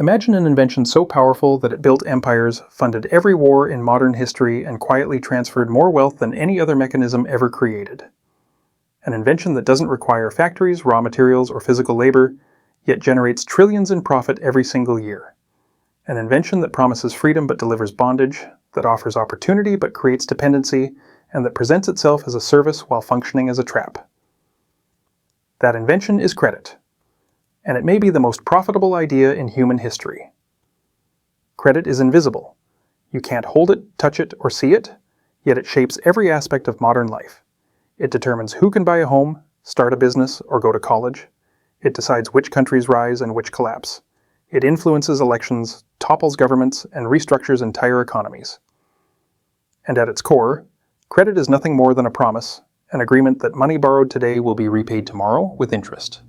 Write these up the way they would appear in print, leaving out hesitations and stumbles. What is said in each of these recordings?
Imagine an invention so powerful that it built empires, funded every war in modern history, and quietly transferred more wealth than any other mechanism ever created. An invention that doesn't require factories, raw materials, or physical labor, yet generates trillions in profit every single year. An invention that promises freedom but delivers bondage, that offers opportunity but creates dependency, and that presents itself as a service while functioning as a trap. That invention is credit. And it may be the most profitable idea in human history. Credit is invisible. You can't hold it, touch it, or see it, yet it shapes every aspect of modern life. It determines who can buy a home, start a business, or go to college. It decides which countries rise and which collapse. It influences elections, topples governments, and restructures entire economies. And at its core, credit is nothing more than a promise, an agreement that money borrowed today will be repaid tomorrow with interest.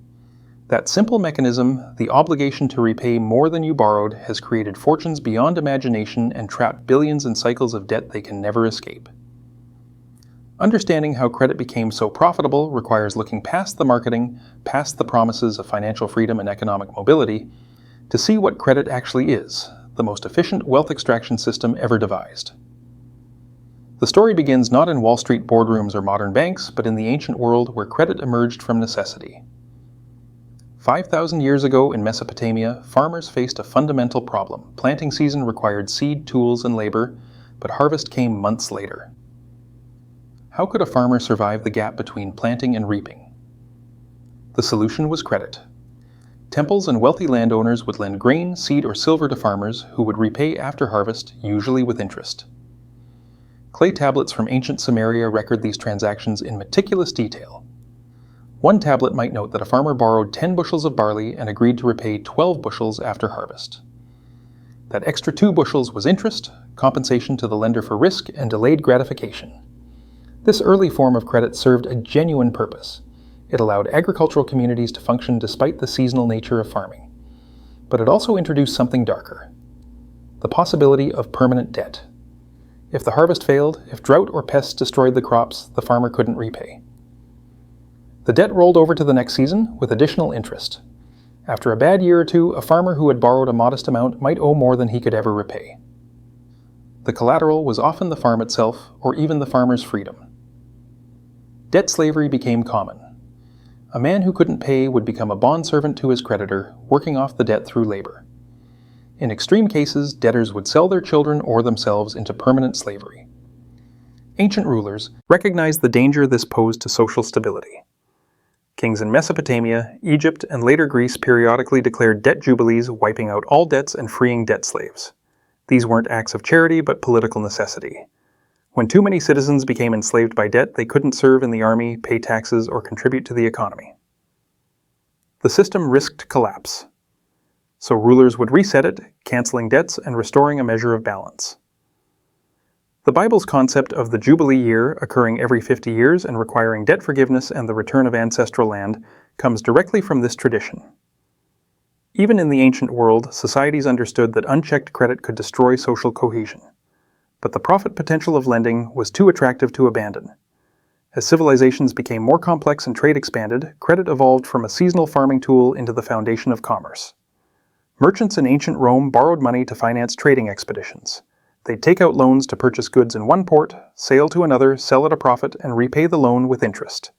That simple mechanism, the obligation to repay more than you borrowed, has created fortunes beyond imagination and trapped billions in cycles of debt they can never escape. Understanding how credit became so profitable requires looking past the marketing, past the promises of financial freedom and economic mobility, to see what credit actually is, the most efficient wealth extraction system ever devised. The story begins not in Wall Street boardrooms or modern banks, but in the ancient world where credit emerged from necessity. 5,000 years ago in Mesopotamia, farmers faced a fundamental problem. Planting season required seed, tools, and labor, but harvest came months later. How could a farmer survive the gap between planting and reaping? The solution was credit. Temples and wealthy landowners would lend grain, seed, or silver to farmers who would repay after harvest, usually with interest. Clay tablets from ancient Samaria record these transactions in meticulous detail. One tablet might note that a farmer borrowed 10 bushels of barley and agreed to repay 12 bushels after harvest. That extra 2 bushels was interest, compensation to the lender for risk, and delayed gratification. This early form of credit served a genuine purpose. It allowed agricultural communities to function despite the seasonal nature of farming. But it also introduced something darker: the possibility of permanent debt. If the harvest failed, if drought or pests destroyed the crops, the farmer couldn't repay. The debt rolled over to the next season with additional interest. After a bad year or two, a farmer who had borrowed a modest amount might owe more than he could ever repay. The collateral was often the farm itself, or even the farmer's freedom. Debt slavery became common. A man who couldn't pay would become a bondservant to his creditor, working off the debt through labor. In extreme cases, debtors would sell their children or themselves into permanent slavery. Ancient rulers recognized the danger this posed to social stability. Kings in Mesopotamia, Egypt, and later Greece periodically declared debt jubilees, wiping out all debts and freeing debt slaves. These weren't acts of charity, but political necessity. When too many citizens became enslaved by debt, they couldn't serve in the army, pay taxes, or contribute to the economy. The system risked collapse. So rulers would reset it, canceling debts and restoring a measure of balance. The Bible's concept of the Jubilee year, occurring every 50 years and requiring debt forgiveness and the return of ancestral land, comes directly from this tradition. Even in the ancient world, societies understood that unchecked credit could destroy social cohesion. But the profit potential of lending was too attractive to abandon. As civilizations became more complex and trade expanded, credit evolved from a seasonal farming tool into the foundation of commerce. Merchants in ancient Rome borrowed money to finance trading expeditions. They'd take out loans to purchase goods in one port, sail to another, sell at a profit, and repay the loan with interest.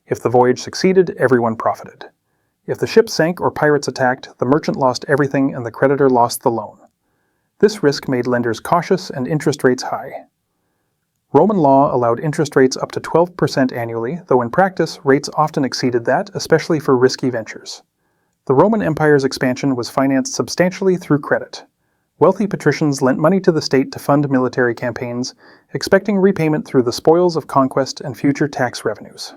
If the voyage succeeded, everyone profited. If the ship sank or pirates attacked, the merchant lost everything and the creditor lost the loan. This risk made lenders cautious and interest rates high. Roman law allowed interest rates up to 12% annually, though in practice, rates often exceeded that, especially for risky ventures. The Roman Empire's expansion was financed substantially through credit. Wealthy patricians lent money to the state to fund military campaigns, expecting repayment through the spoils of conquest and future tax revenues.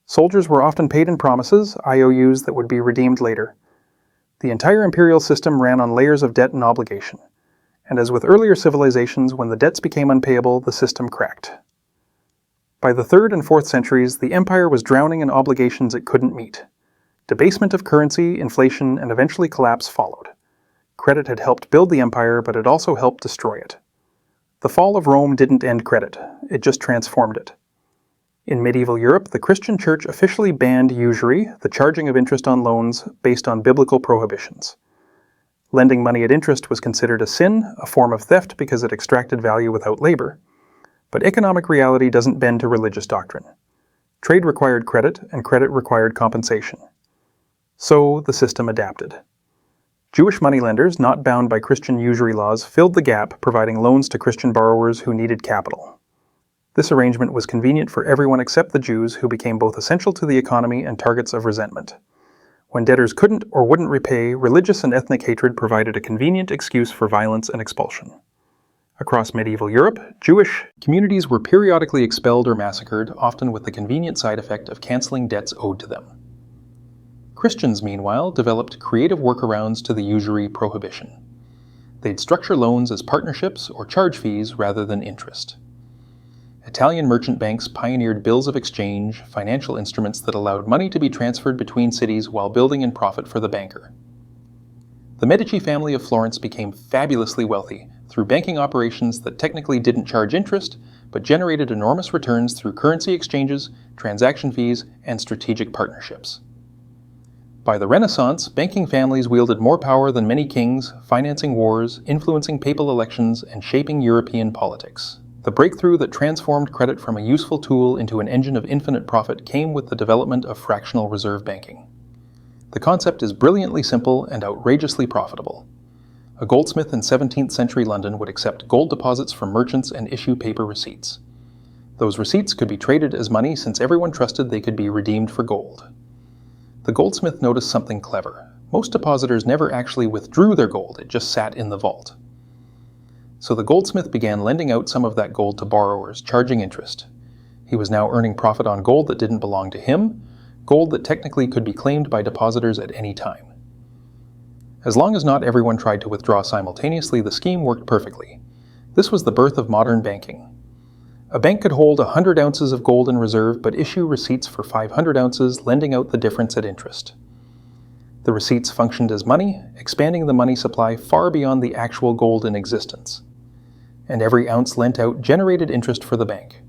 Soldiers were often paid in promises, IOUs that would be redeemed later. The entire imperial system ran on layers of debt and obligation, and as with earlier civilizations, when the debts became unpayable, the system cracked. By the 3rd and 4th centuries, the empire was drowning in obligations it couldn't meet. Debasement of currency, inflation, and eventually collapse followed. Credit had helped build the empire, but it also helped destroy it. The fall of Rome didn't end credit, it just transformed it. In medieval Europe, the Christian Church officially banned usury, the charging of interest on loans, based on biblical prohibitions. Lending money at interest was considered a sin, a form of theft because it extracted value without labor. But economic reality doesn't bend to religious doctrine. Trade required credit, and credit required compensation. So the system adapted. Jewish moneylenders, not bound by Christian usury laws, filled the gap, providing loans to Christian borrowers who needed capital. This arrangement was convenient for everyone except the Jews, who became both essential to the economy and targets of resentment. When debtors couldn't or wouldn't repay, religious and ethnic hatred provided a convenient excuse for violence and expulsion. Across medieval Europe, Jewish communities were periodically expelled or massacred, often with the convenient side effect of canceling debts owed to them. Christians, meanwhile, developed creative workarounds to the usury prohibition. They'd structure loans as partnerships or charge fees rather than interest. Italian merchant banks pioneered bills of exchange, financial instruments that allowed money to be transferred between cities while building in profit for the banker. The Medici family of Florence became fabulously wealthy through banking operations that technically didn't charge interest, but generated enormous returns through currency exchanges, transaction fees, and strategic partnerships. By the Renaissance, banking families wielded more power than many kings, financing wars, influencing papal elections, and shaping European politics. The breakthrough that transformed credit from a useful tool into an engine of infinite profit came with the development of fractional reserve banking. The concept is brilliantly simple and outrageously profitable. A goldsmith in 17th century London would accept gold deposits from merchants and issue paper receipts. Those receipts could be traded as money since everyone trusted they could be redeemed for gold. The goldsmith noticed something clever. Most depositors never actually withdrew their gold, it just sat in the vault. So the goldsmith began lending out some of that gold to borrowers, charging interest. He was now earning profit on gold that didn't belong to him, gold that technically could be claimed by depositors at any time. As long as not everyone tried to withdraw simultaneously, the scheme worked perfectly. This was the birth of modern banking. A bank could hold 100 ounces of gold in reserve but issue receipts for 500 ounces, lending out the difference at interest. The receipts functioned as money, expanding the money supply far beyond the actual gold in existence. And every ounce lent out generated interest for the bank.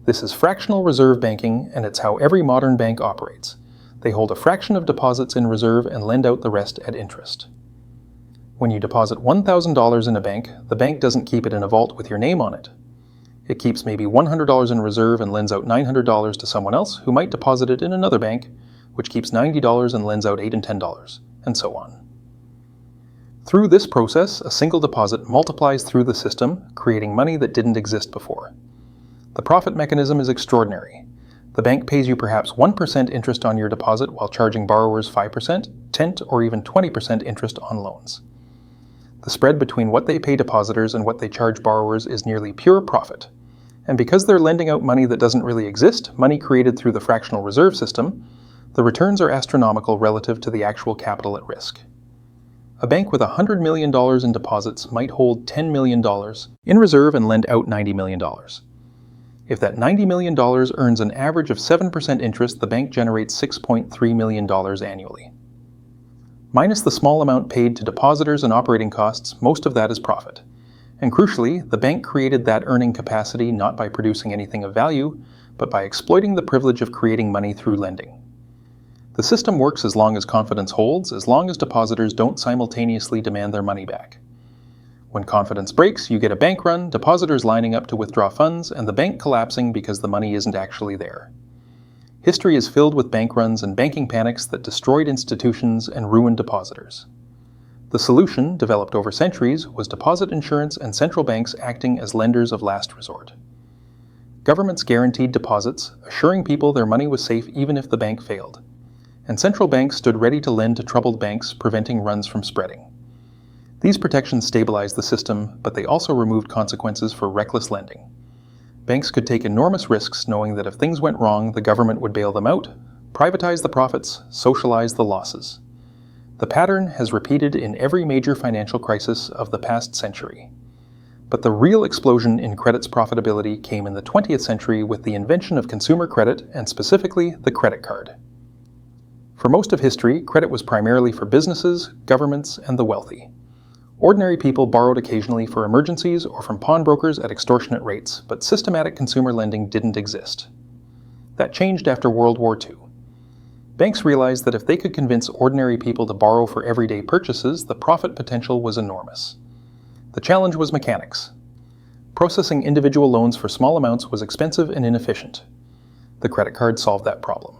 This is fractional reserve banking, and it's how every modern bank operates. They hold a fraction of deposits in reserve and lend out the rest at interest. When you deposit $1,000 in a bank, the bank doesn't keep it in a vault with your name on it. It keeps maybe $100 in reserve and lends out $900 to someone else who might deposit it in another bank, which keeps $90 and lends out $8 and $10, and so on. Through this process, a single deposit multiplies through the system, creating money that didn't exist before. The profit mechanism is extraordinary. The bank pays you perhaps 1% interest on your deposit while charging borrowers 5%, 10%, or even 20% interest on loans. The spread between what they pay depositors and what they charge borrowers is nearly pure profit. And because they're lending out money that doesn't really exist, money created through the fractional reserve system, the returns are astronomical relative to the actual capital at risk. A bank with $100 million in deposits might hold $10 million in reserve and lend out $90 million. If that $90 million earns an average of 7% interest, the bank generates $6.3 million annually. Minus the small amount paid to depositors and operating costs, most of that is profit. And crucially, the bank created that earning capacity not by producing anything of value, but by exploiting the privilege of creating money through lending. The system works as long as confidence holds, as long as depositors don't simultaneously demand their money back. When confidence breaks, you get a bank run, depositors lining up to withdraw funds, and the bank collapsing because the money isn't actually there. History is filled with bank runs and banking panics that destroyed institutions and ruined depositors. The solution, developed over centuries, was deposit insurance and central banks acting as lenders of last resort. Governments guaranteed deposits, assuring people their money was safe even if the bank failed. And central banks stood ready to lend to troubled banks, preventing runs from spreading. These protections stabilized the system, but they also removed consequences for reckless lending. Banks could take enormous risks knowing that if things went wrong, the government would bail them out, privatize the profits, socialize the losses. The pattern has repeated in every major financial crisis of the past century. But the real explosion in credit's profitability came in the 20th century with the invention of consumer credit, and specifically the credit card. For most of history, credit was primarily for businesses, governments, and the wealthy. Ordinary people borrowed occasionally for emergencies or from pawnbrokers at extortionate rates, but systematic consumer lending didn't exist. That changed after World War II. Banks realized that if they could convince ordinary people to borrow for everyday purchases, the profit potential was enormous. The challenge was mechanics. Processing individual loans for small amounts was expensive and inefficient. The credit card solved that problem.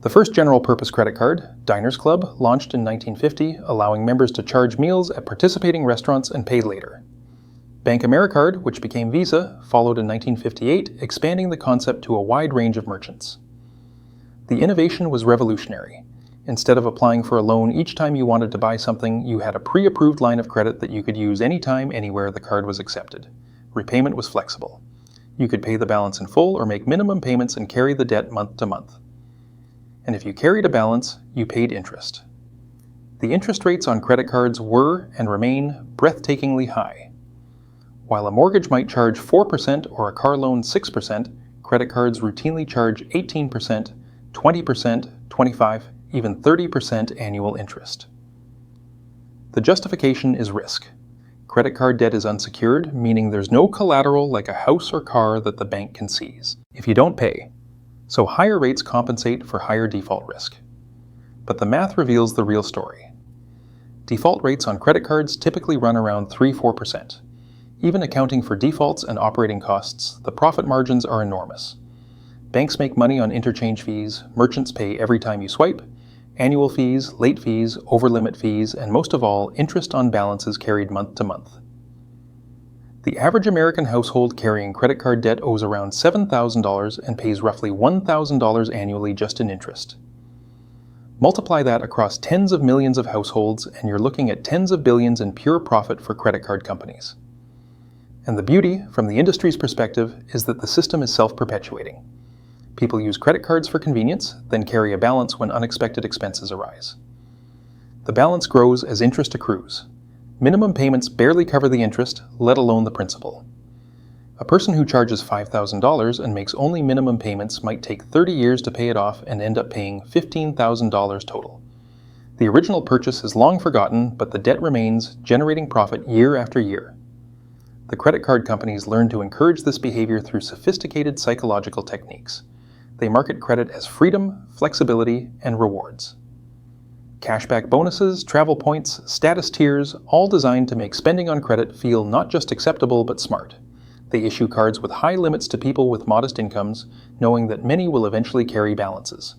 The first general-purpose credit card, Diners Club, launched in 1950, allowing members to charge meals at participating restaurants and pay later. Bank AmeriCard, which became Visa, followed in 1958, expanding the concept to a wide range of merchants. The innovation was revolutionary. Instead of applying for a loan each time you wanted to buy something, you had a pre-approved line of credit that you could use anytime, anywhere the card was accepted. Repayment was flexible. You could pay the balance in full or make minimum payments and carry the debt month to month. And if you carried a balance, you paid interest. The interest rates on credit cards were and remain breathtakingly high. While a mortgage might charge 4% or a car loan 6%, credit cards routinely charge 18%, 20%, 25%, even 30% annual interest. The justification is risk. Credit card debt is unsecured, meaning there's no collateral like a house or car that the bank can seize if you don't pay. So higher rates compensate for higher default risk. But the math reveals the real story. Default rates on credit cards typically run around 3–4%. Even accounting for defaults and operating costs, the profit margins are enormous. Banks make money on interchange fees, merchants pay every time you swipe, annual fees, late fees, over-limit fees, and most of all, interest on balances carried month to month. The average American household carrying credit card debt owes around $7,000 and pays roughly $1,000 annually just in interest. Multiply that across tens of millions of households and you're looking at tens of billions in pure profit for credit card companies. And the beauty, from the industry's perspective, is that the system is self-perpetuating. People use credit cards for convenience, then carry a balance when unexpected expenses arise. The balance grows as interest accrues. Minimum payments barely cover the interest, let alone the principal. A person who charges $5,000 and makes only minimum payments might take 30 years to pay it off and end up paying $15,000 total. The original purchase is long forgotten, but the debt remains, generating profit year after year. The credit card companies learn to encourage this behavior through sophisticated psychological techniques. They market credit as freedom, flexibility, and rewards. Cashback bonuses, travel points, status tiers, all designed to make spending on credit feel not just acceptable but smart. They issue cards with high limits to people with modest incomes, knowing that many will eventually carry balances.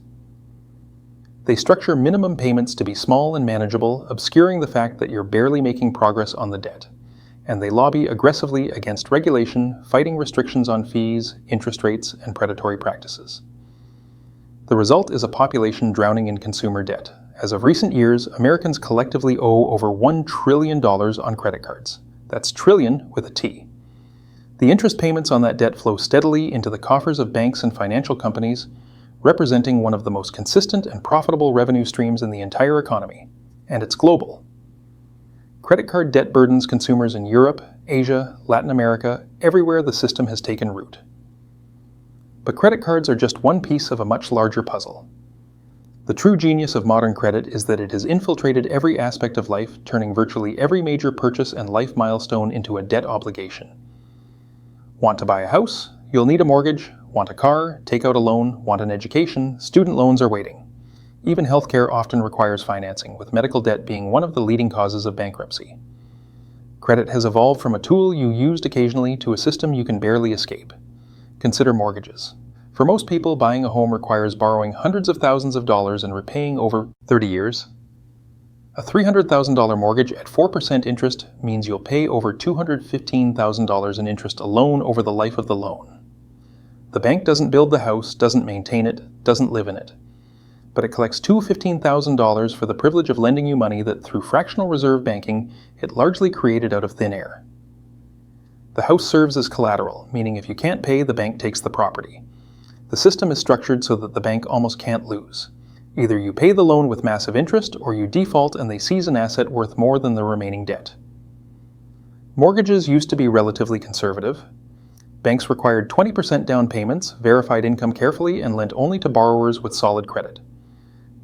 They structure minimum payments to be small and manageable, obscuring the fact that you're barely making progress on the debt. And they lobby aggressively against regulation, fighting restrictions on fees, interest rates, and predatory practices. The result is a population drowning in consumer debt. As of recent years, Americans collectively owe over $1 trillion on credit cards. That's trillion with a T. The interest payments on that debt flow steadily into the coffers of banks and financial companies, representing one of the most consistent and profitable revenue streams in the entire economy. And it's global. Credit card debt burdens consumers in Europe, Asia, Latin America, everywhere the system has taken root. But credit cards are just one piece of a much larger puzzle. The true genius of modern credit is that it has infiltrated every aspect of life, turning virtually every major purchase and life milestone into a debt obligation. Want to buy a house? You'll need a mortgage. Want a car? Take out a loan. Want an education? Student loans are waiting. Even healthcare often requires financing, with medical debt being one of the leading causes of bankruptcy. Credit has evolved from a tool you used occasionally to a system you can barely escape. Consider mortgages. For most people, buying a home requires borrowing hundreds of thousands of dollars and repaying over 30 years. A $300,000 mortgage at 4% interest means you'll pay over $215,000 in interest alone over the life of the loan. The bank doesn't build the house, doesn't maintain it, doesn't live in it. But it collects $215,000 for the privilege of lending you money that, through fractional reserve banking, it largely created out of thin air. The house serves as collateral, meaning if you can't pay, the bank takes the property. The system is structured so that the bank almost can't lose. Either you pay the loan with massive interest, or you default and they seize an asset worth more than the remaining debt. Mortgages used to be relatively conservative. Banks required 20% down payments, verified income carefully, and lent only to borrowers with solid credit.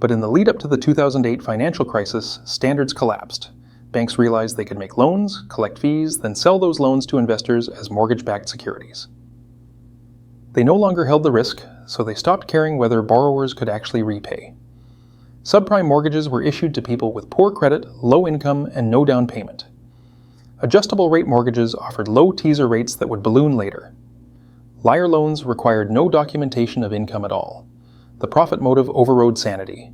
But in the lead-up to the 2008 financial crisis, standards collapsed. Banks realized they could make loans, collect fees, then sell those loans to investors as mortgage-backed securities. They no longer held the risk, so they stopped caring whether borrowers could actually repay. Subprime mortgages were issued to people with poor credit, low income, and no down payment. Adjustable rate mortgages offered low teaser rates that would balloon later. Liar loans required no documentation of income at all. The profit motive overrode sanity.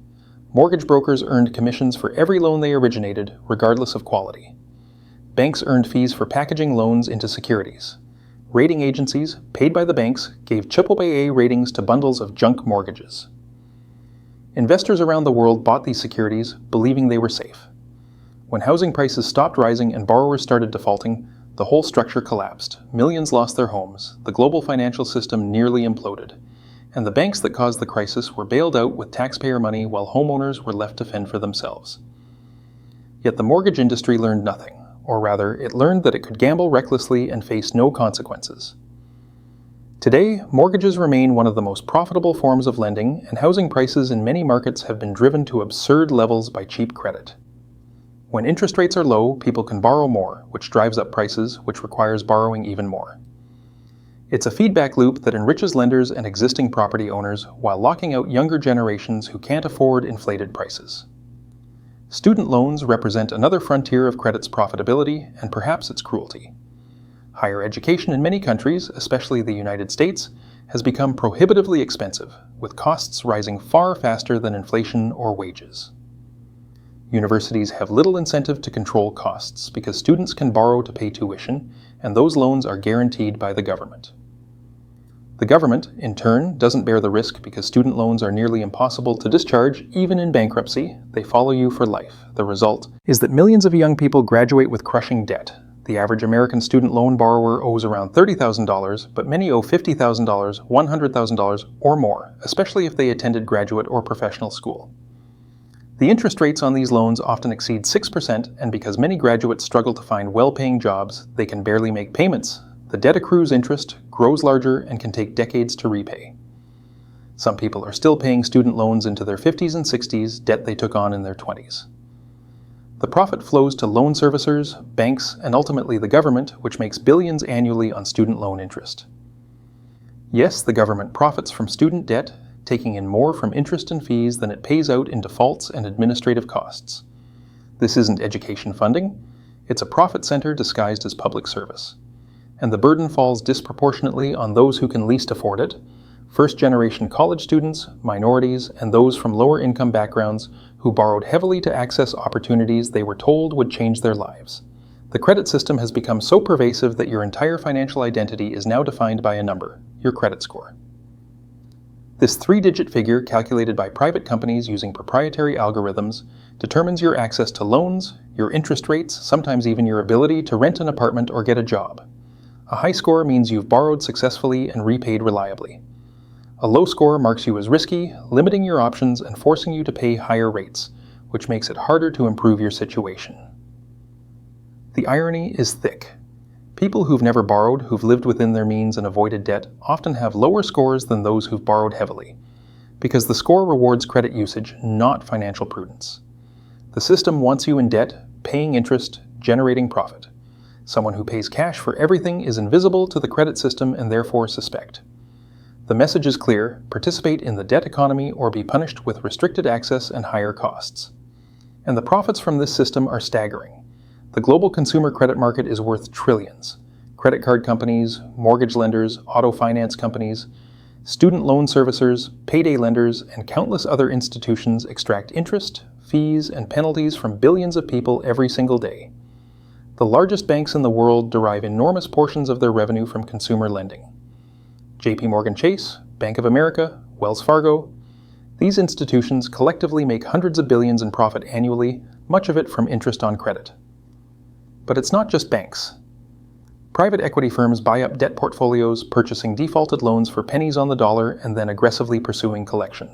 Mortgage brokers earned commissions for every loan they originated, regardless of quality. Banks earned fees for packaging loans into securities. Rating agencies, paid by the banks, gave AAA ratings to bundles of junk mortgages. Investors around the world bought these securities, believing they were safe. When housing prices stopped rising and borrowers started defaulting, the whole structure collapsed. Millions lost their homes, the global financial system nearly imploded, and the banks that caused the crisis were bailed out with taxpayer money while homeowners were left to fend for themselves. Yet the mortgage industry learned nothing, or rather, it learned that it could gamble recklessly and face no consequences. Today, mortgages remain one of the most profitable forms of lending, and housing prices in many markets have been driven to absurd levels by cheap credit. When interest rates are low, people can borrow more, which drives up prices, which requires borrowing even more. It's a feedback loop that enriches lenders and existing property owners while locking out younger generations who can't afford inflated prices. Student loans represent another frontier of credit's profitability and perhaps its cruelty. Higher education in many countries, especially the United States, has become prohibitively expensive, with costs rising far faster than inflation or wages. Universities have little incentive to control costs because students can borrow to pay tuition, and those loans are guaranteed by the government. The government, in turn, doesn't bear the risk because student loans are nearly impossible to discharge, even in bankruptcy. They follow you for life. The result is that millions of young people graduate with crushing debt. The average American student loan borrower owes around $30,000, but many owe $50,000, $100,000, or more, especially if they attended graduate or professional school. The interest rates on these loans often exceed 6%, and because many graduates struggle to find well-paying jobs, they can barely make payments. The debt accrues interest, grows larger, and can take decades to repay. Some people are still paying student loans into their 50s and 60s, debt they took on in their 20s. The profit flows to loan servicers, banks, and ultimately the government, which makes billions annually on student loan interest. Yes, the government profits from student debt, taking in more from interest and fees than it pays out in defaults and administrative costs. This isn't education funding, it's a profit center disguised as public service. And the burden falls disproportionately on those who can least afford it: first-generation college students, minorities, and those from lower-income backgrounds who borrowed heavily to access opportunities they were told would change their lives. The credit system has become so pervasive that your entire financial identity is now defined by a number, your credit score. This 3-digit figure, calculated by private companies using proprietary algorithms, determines your access to loans, your interest rates, sometimes even your ability to rent an apartment or get a job. A high score means you've borrowed successfully and repaid reliably. A low score marks you as risky, limiting your options and forcing you to pay higher rates, which makes it harder to improve your situation. The irony is thick. People who've never borrowed, who've lived within their means and avoided debt, often have lower scores than those who've borrowed heavily, because the score rewards credit usage, not financial prudence. The system wants you in debt, paying interest, generating profit. Someone who pays cash for everything is invisible to the credit system and therefore suspect. The message is clear: participate in the debt economy or be punished with restricted access and higher costs. And the profits from this system are staggering. The global consumer credit market is worth trillions. Credit card companies, mortgage lenders, auto finance companies, student loan servicers, payday lenders, and countless other institutions extract interest, fees, and penalties from billions of people every single day. The largest banks in the world derive enormous portions of their revenue from consumer lending. JP Chase, Bank of America, Wells Fargo. These institutions collectively make hundreds of billions in profit annually, much of it from interest on credit. But it's not just banks. Private equity firms buy up debt portfolios, purchasing defaulted loans for pennies on the dollar and then aggressively pursuing collection.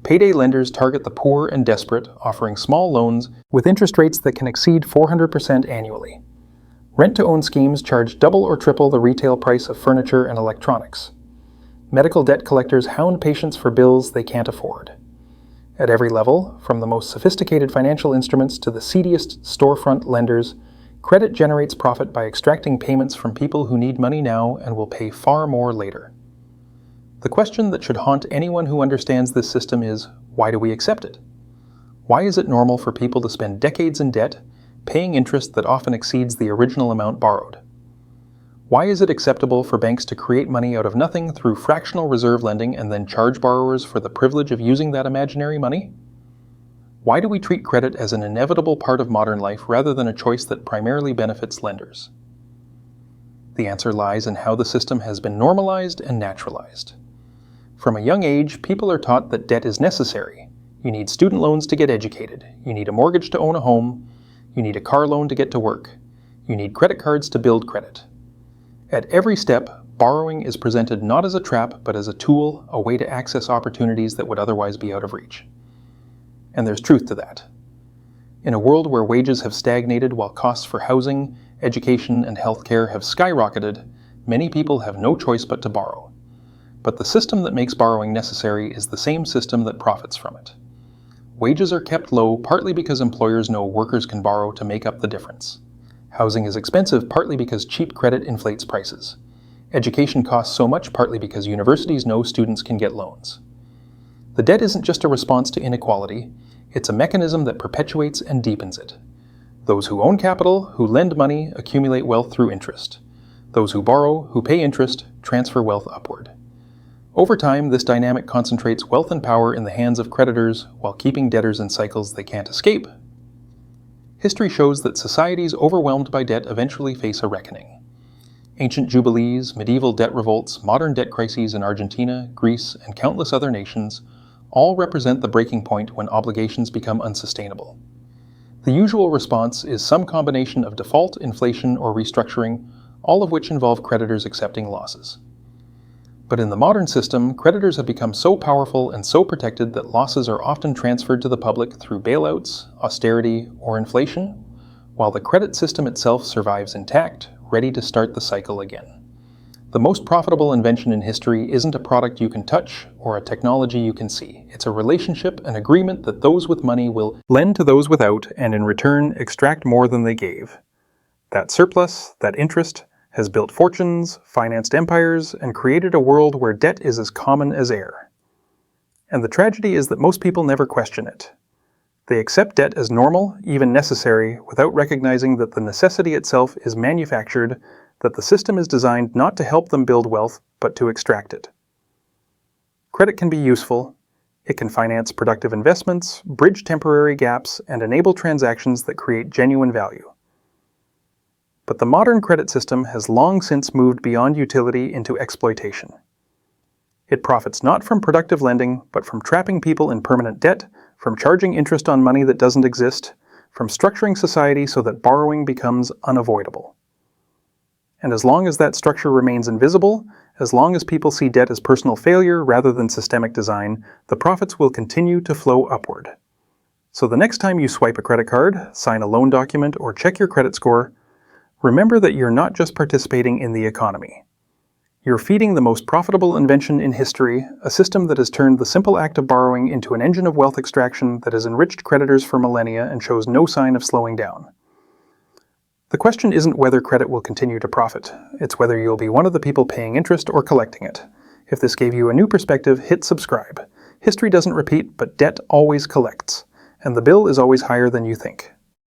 Payday lenders target the poor and desperate, offering small loans with interest rates that can exceed 400% annually. Rent-to-own schemes charge double or triple the retail price of furniture and electronics. Medical debt collectors hound patients for bills they can't afford. At every level, from the most sophisticated financial instruments to the seediest storefront lenders, credit generates profit by extracting payments from people who need money now and will pay far more later. The question that should haunt anyone who understands this system is, why do we accept it? Why is it normal for people to spend decades in debt, paying interest that often exceeds the original amount borrowed? Why is it acceptable for banks to create money out of nothing through fractional reserve lending and then charge borrowers for the privilege of using that imaginary money? Why do we treat credit as an inevitable part of modern life rather than a choice that primarily benefits lenders? The answer lies in how the system has been normalized and naturalized. From a young age, people are taught that debt is necessary. You need student loans to get educated. You need a mortgage to own a home. You need a car loan to get to work. You need credit cards to build credit. At every step, borrowing is presented not as a trap, but as a tool, a way to access opportunities that would otherwise be out of reach. And there's truth to that. In a world where wages have stagnated while costs for housing, education, and healthcare have skyrocketed, many people have no choice but to borrow. But the system that makes borrowing necessary is the same system that profits from it. Wages are kept low partly because employers know workers can borrow to make up the difference. Housing is expensive partly because cheap credit inflates prices. Education costs so much partly because universities know students can get loans. The debt isn't just a response to inequality, it's a mechanism that perpetuates and deepens it. Those who own capital, who lend money, accumulate wealth through interest. Those who borrow, who pay interest, transfer wealth upward. Over time, this dynamic concentrates wealth and power in the hands of creditors while keeping debtors in cycles they can't escape. History shows that societies overwhelmed by debt eventually face a reckoning. Ancient jubilees, medieval debt revolts, modern debt crises in Argentina, Greece, and countless other nations all represent the breaking point when obligations become unsustainable. The usual response is some combination of default, inflation, or restructuring, all of which involve creditors accepting losses. But in the modern system, creditors have become so powerful and so protected that losses are often transferred to the public through bailouts, austerity, or inflation, while the credit system itself survives intact, ready to start the cycle again. The most profitable invention in history isn't a product you can touch or a technology you can see. It's a relationship, an agreement that those with money will lend to those without and in return extract more than they gave. That surplus, that interest, has built fortunes, financed empires, and created a world where debt is as common as air. And the tragedy is that most people never question it. They accept debt as normal, even necessary, without recognizing that the necessity itself is manufactured, that the system is designed not to help them build wealth, but to extract it. Credit can be useful. It can finance productive investments, bridge temporary gaps, and enable transactions that create genuine value. But the modern credit system has long since moved beyond utility into exploitation. It profits not from productive lending, but from trapping people in permanent debt, from charging interest on money that doesn't exist, from structuring society so that borrowing becomes unavoidable. And as long as that structure remains invisible, as long as people see debt as personal failure rather than systemic design, the profits will continue to flow upward. So the next time you swipe a credit card, sign a loan document, or check your credit score, remember that you're not just participating in the economy. You're feeding the most profitable invention in history, a system that has turned the simple act of borrowing into an engine of wealth extraction that has enriched creditors for millennia and shows no sign of slowing down. The question isn't whether credit will continue to profit, it's whether you'll be one of the people paying interest or collecting it. If this gave you a new perspective, hit subscribe. History doesn't repeat, but debt always collects, and the bill is always higher than you think.